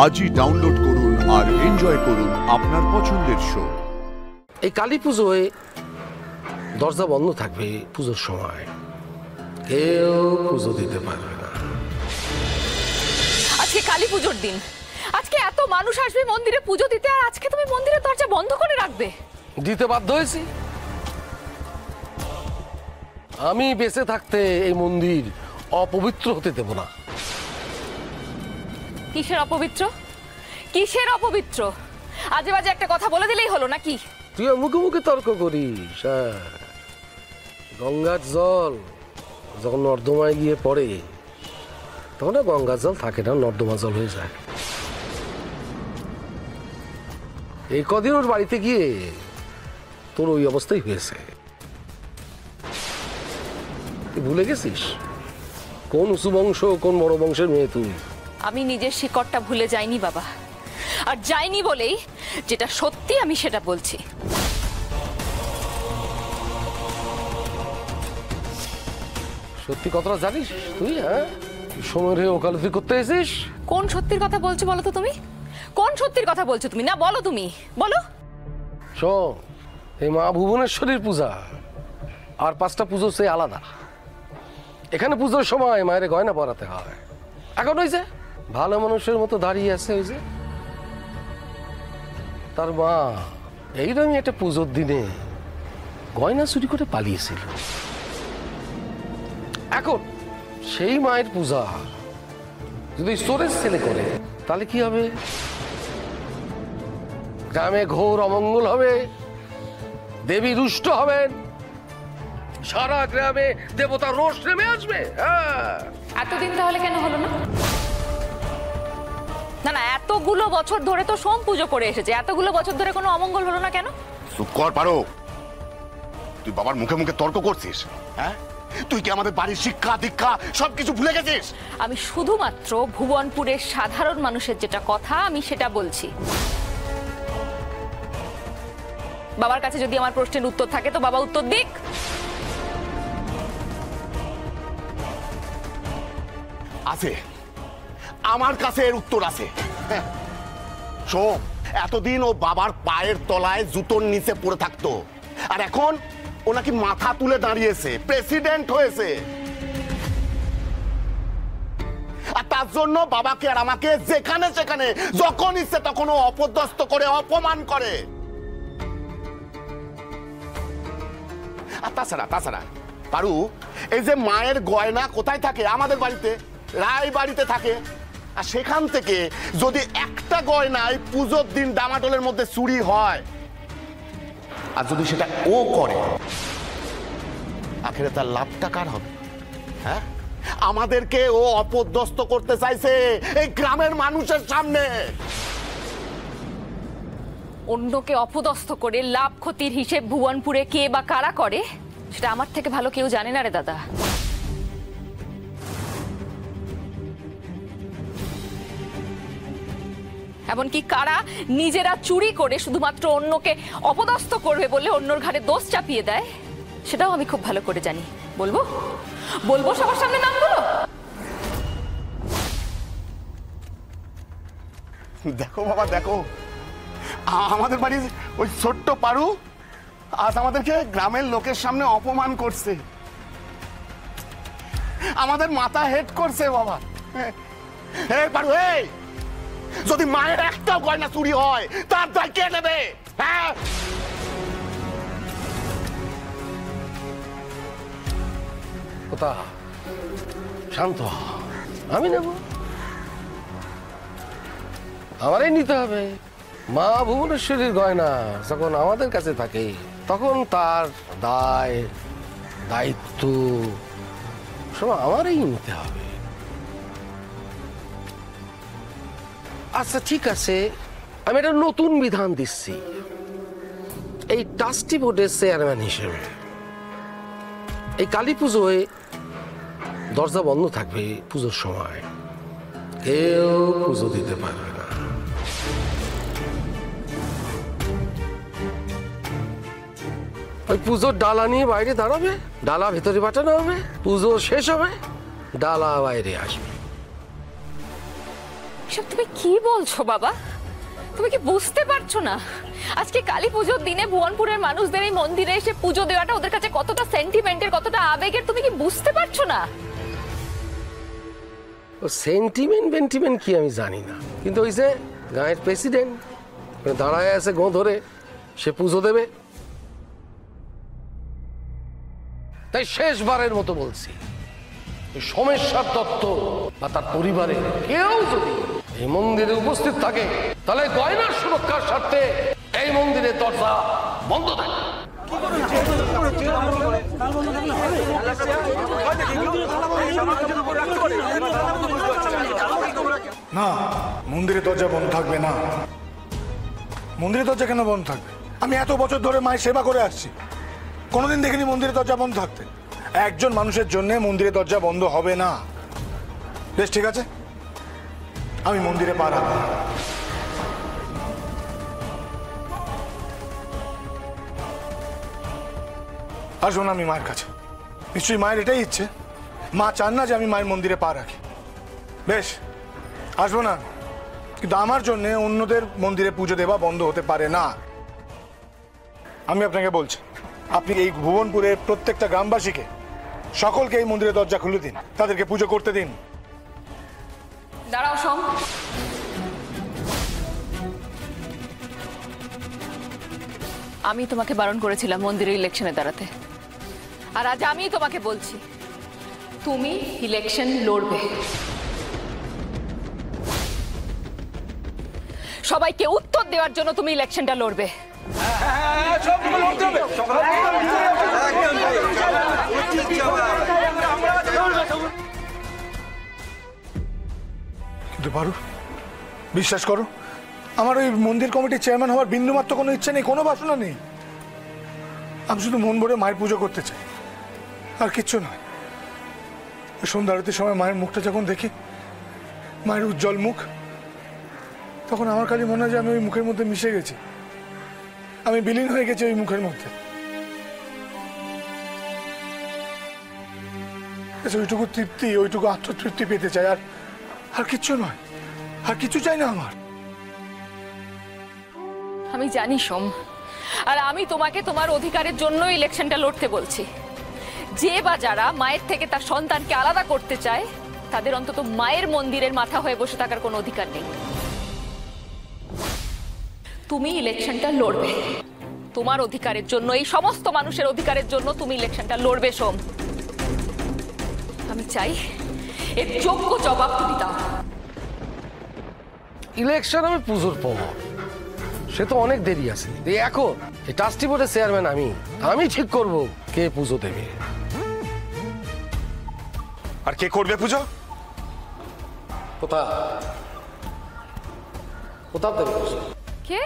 আজই ডাউনলোড করুন আর এনজয় করুন আপনার পছন্দের শো। এই কালী পুজোয় দরজা বন্ধ থাকবে, পুজোর সময় কেউ পুজো দিতে পারবে না। আজকে কালী পুজোর দিন, আজকে এত মানুষ আসবে মন্দিরে পুজো দিতে, আর আজকে তুমি মন্দিরের দরজা বন্ধ করে রাখবে? দিতে বাধ্য হয়েছি। আমি বেঁচে থাকতে এই মন্দির অপবিত্র হতে দেব না। কিসের অপবিত্র? কিসের অপবিত্র? আজে বাজে একটা কথা বলে দিলেই হলো নাকি? তুই মুখে মুখে তর্ক করিস। গঙ্গার জল যখন নর্দমায় গিয়ে পড়ে তখন গঙ্গার জল থাকে না, নর্দমা জল হয়ে যায়। এই কদিন ওর বাড়িতে গিয়ে তোর ওই অবস্থাই হয়েছে। তুই ভুলে গেছিস কোন উঁচু বংশ, কোন বড় বংশের মেয়ে তুই? আমি নিজের শিকড়টা ভুলে যাইনি বাবা, আর যাইনি বলেই যেটা সত্যি আমি সেটা বলছি। সত্যি কথাটা জানিস তুই? হ্যাঁ, সময়ের হয়ে ওকালতি করতে এসেছিস। কোন সত্যির কথা বলছো বলো তো তুমি? কোন সত্যির কথা বলছো তুমি? না বলো, তুমি বলো। শোন, এই মা ভুবনেশ্বরীর পূজা আর 5টা পুজো সে আলাদা। এখানে পুজোর সময় মায়ের গয়না পরাতে হয়। এখন ওই যে ভালো মানুষের মতো দাঁড়িয়ে আছে, ওই যে তার মা এইরকমই একটা পুজোর দিনে গয়না চুরি করে পালিয়েছিল। এখন সেই মায়ের পূজা যদি চোরের ছেলে করে তাহলে কি হবে? গ্রামে ঘোর অমঙ্গল হবে, দেবী রুষ্ট হবেন, সারা গ্রামে দেবতা রোষ নেমে আসবে। এতদিন তাহলে কেন হলো না? না না, এতগুলো বছর ধরে তো সোম পুজো করে এসেছে, এতগুলো বছর ধরে কোনো অমঙ্গল হলো না কেন? চুপ কর পারো। তুই বাবার মুখে মুখে তর্ক করছিস? হ্যাঁ, তুই কি আমাদের বাড়ির শিক্ষা দীক্ষা সবকিছু ভুলে গেছিস? আমি শুধুমাত্র ভুবনপুরের সাধারণ মানুষের যেটা কথা আমি সেটা বলছি। বাবার কাছে যদি আমার প্রশ্নের উত্তর থাকে তো বাবা উত্তর দিক। আছে, আমার কাছে এর উত্তর আছে। শোন, এতদিন ও বাবার পায়ের তলায় জুতোর নিচে পড়ে থাকতো, আর এখন ও নাকি মাথা তুলে দাঁড়িয়েছে, প্রেসিডেন্ট হয়েছে। আর তার জন্য বাবাকে আর আমাকে যেখানে সেখানে যখন ইচ্ছে তখন ও অপদস্থ করে, অপমান করে। আর তাছাড়া পারু, এই যে মায়ের গয়না কোথায় থাকে? আমাদের বাড়িতে, রায় বাড়িতে থাকে। আর সেখান থেকে যদি একটা গয়নায় পুজোর দিন ডামাডোলের মধ্যে চুরি হয়, আর যদি সেটা ও করে, আখেরে তার লাভটা কার হবে? হ্যাঁ, আমাদেরকে ও অপদস্থ করতে চাইছে এই গ্রামের মানুষের সামনে। অন্যকে অপদস্থ করে লাভ ক্ষতির হিসেব ভুবনপুরে কে বা কারা করে সেটা আমার থেকে ভালো কেউ জানে না রে দাদা। এমনকি কারা নিজেরা চুরি করে শুধুমাত্র অন্যকে অপদস্থ করবে বলে অন্যর ঘাড়ে দোষ চাপিয়ে দেয় সেটাও আমি খুব ভালো করে জানি। বলবো বলবো সবার সামনে নামগুলো? দেখো বাবা, দেখো, আমাদের বাড়ির ওই ছোট্ট পারু আজ আমাদেরকে গ্রামের লোকের সামনে অপমান করছে, আমাদের মাথা হেড করছে। বাবা, এই পারু, এই যদি মায়ের একটা গয়না চুরি হয় তার দায় কে নেবে? হ্যাঁ, শান্ত, আমি নেব, আমারই নিতে হবে। মা ভুবনেশ্বরীর গয়না যখন আমাদের কাছে থাকে তখন তার দায় দায়িত্ব সব আমারই নিতে হবে। আচ্ছা ঠিক আছে, আমি একটা নতুন বিধান দিচ্ছি। এই ট্রাস্টি বোর্ডের চেয়ারম্যান হিসেবে এই কালী পুজোয় দরজা বন্ধ থাকবে, পুজোর সময় কেউ পুজো দিতে পারবে না। ওই পুজোর ডালা নিয়ে বাইরে দাঁড়াবে, ডালা ভেতরে পাঠানো হবে, পুজো শেষ হবে, ডালা বাইরে আসবে। এসব তুমি কি বলছো বাবা? তুমি কি বুঝতে পারছো না আজকে কালী পুজোর দিনে ভুবনপুরের মানুষদের এই মন্দিরে এসে পুজো দেওয়াটা ওদের কাছে কতটা সেন্টিমেন্টের, কতটা আবেগের, তুমি কি বুঝতে পারছো না? ও সেন্টিমেন্ট কি আমি জানি না, কিন্তু ওই যে গাঁয়ের প্রেসিডেন্ট দাঁড়ায় আছে গো ধরে, সে পুজো দেবে। তাই শেষবারের মতো বলছি, সোমেশ্বর দত্ত বা তার পরিবারে কেউ যদি এই মন্দিরে উপস্থিত থাকে তাহলে গয়নার সুরক্ষার স্বার্থে এই মন্দিরের দরজা বন্ধ থাকে। না, মন্দিরের দরজা বন্ধ থাকবে না। মন্দিরের দরজা কেন বন্ধ থাকবে? আমি এত বছর ধরে মায়ের সেবা করে আসছি, কোনোদিন দেখিনি মন্দিরের দরজা বন্ধ থাকতে। একজন মানুষের জন্য মন্দিরের দরজা বন্ধ হবে না। বেশ, ঠিক আছে, আমি মন্দিরে পা রাখবো। আসবো না আমি মায়ের কাছে। নিশ্চয়ই মায়ের এটাই ইচ্ছে, মা চান না যে আমি মায়ের মন্দিরে পা রাখি। বেশ, আসবো না, কিন্তু আমার জন্য অন্যদের মন্দিরে পুজো দেওয়া বন্ধ হতে পারে না। আমি আপনাকে বলছি, আপনি এই ভুবনপুরের প্রত্যেকটা গ্রামবাসীকে, সকলকে এই মন্দিরের দরজা খুলে দিন, তাদেরকে পুজো করতে দিন। দাঁড়াও সোম, আমি তোমাকে বারণ করেছিলাম মন্দিরে ইলেকশনে দাঁড়াতে, আর আজ আমি তোমাকে বলছি তুমি ইলেকশন লড়বে। সবাইকে উত্তর দেওয়ার জন্য তুমি ইলেকশনটা লড়বে। কিন্তু পারু, বিশ্বাস করো, আমার ওই মন্দির কমিটির চেয়ারম্যান হওয়ার বিন্দুমাত্র কোনো ইচ্ছে নেই, কোনো বাসনা নেই। আমি শুধু মন ভরে মায়ের পুজো করতে চাই, আর কিচ্ছু নয়। সন্ধ্যা আরতির সময় মায়ের মুখটা যখন দেখি, মায়ের উজ্জ্বল মুখ, তখন আমার খালি মনে হয় যে আমি ওই মুখের মধ্যে মিশে গেছি, আমি বিলীন হয়ে গেছি ওই মুখের মধ্যে। ওইটুকু তৃপ্তি, ওইটুকু আত্মতৃপ্তি পেতে চাই, আর কিচ্ছু নয়, আর কিছু চাই না আমার। আমি জানি সোম, আর আমি তোমাকে তোমার অধিকারের জন্য ইলেকশনটা লড়তে বলছি। যে বা যারা মায়ের থেকে তার সন্তানকে আলাদা করতে চায়, তাদের অন্তত মায়ের মন্দিরের মাথা হয়ে বসে থাকার কোনো অধিকার নেই। তুমি ইলেকশনটা লড়বে, তোমার অধিকারের জন্য, এই সমস্ত মানুষের অধিকারের জন্য তুমি ইলেকশনটা লড়বে সোম। আমি চাই এর যোগ্য জবাব তুমি দাও। ইলেকশন আমি পুজোর পর, সে তো অনেক দেরি আছে। এখন এই ট্রাস্টি বোর্ডের চেয়ারম্যান আমি ঠিক করব কে পুজো দেবে। আর কে করবে পুজো? কোথা দেবে? কে?